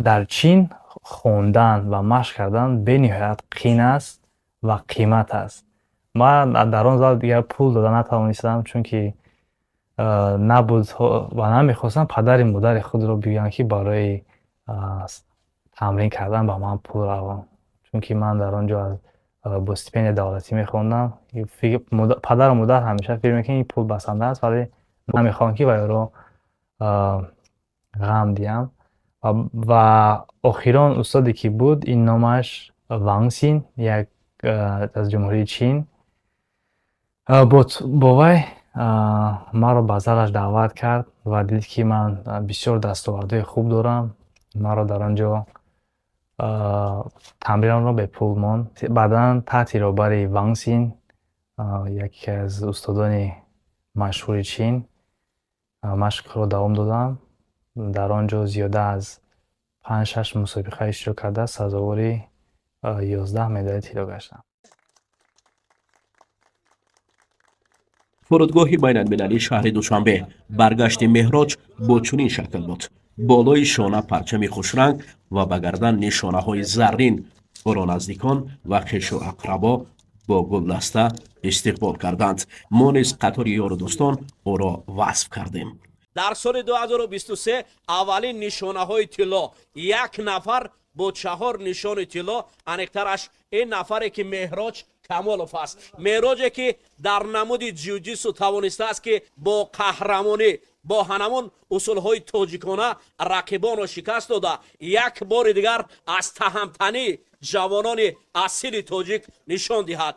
дар Чин хондан ва машқ кардан бениҳоят қин аст ва қимат аст. Ман дар он зал дигар пул дода натавонистам, чунки набуд ва намехостам падари модари худро бигӯям, ки барои тамрин кардан ба ман пул равон. Чунки ман дар он ҷо бо стипендияи давлатӣ мехондам. Падару модар ҳамеша фикр мекунанд ин пул басанда аст, вале намехоҳам ки вайро ғам диҳам. Ва охирон устоде ки буд, ин номаш Ван Син, як аз ҷумҳурии Чин. Бо вай маро ба залаш даъват кард ва дид, ки ман бисёр дастовардҳои хуб дорам. Маро дар он ҷо тамринамро бепул монд. Баъдан таҳти роҳбари Ван Син, яке аз устодони машҳури Чин, машқро давом додам. дар он ҷо зиёда аз 5-6 мусобиқа иштирок карда сазовори 11 медали тилло гаштам. фурудгоҳи байналмилалии шаҳри Душанбе баргашти Меҳроҷ бо чунин шакл буд. болои шона парчами хушранг ва ба гардан нишонаҳои заррин. ӯро наздикон ва хешу ақрабо бо гулдаста истиқбол карданд. мо низ қатори ёру дӯстон ӯро васф кардем. дар соли 2023 аввалин нишонаҳои тилло, як нафар бо 4 нишони тилло, аниқтараш ин нафаре ки Меҳроҷ Камолов аст. Меҳроҷе ки дар намуди ҷиуҷитсу тавонистааст ки бо қаҳрамонӣ бо ҳанамон усулҳои тоҷикона рақибонро шикаст дода, як бори дигар аз таҳмтании ҷавонони асили тоҷик нишон диҳад.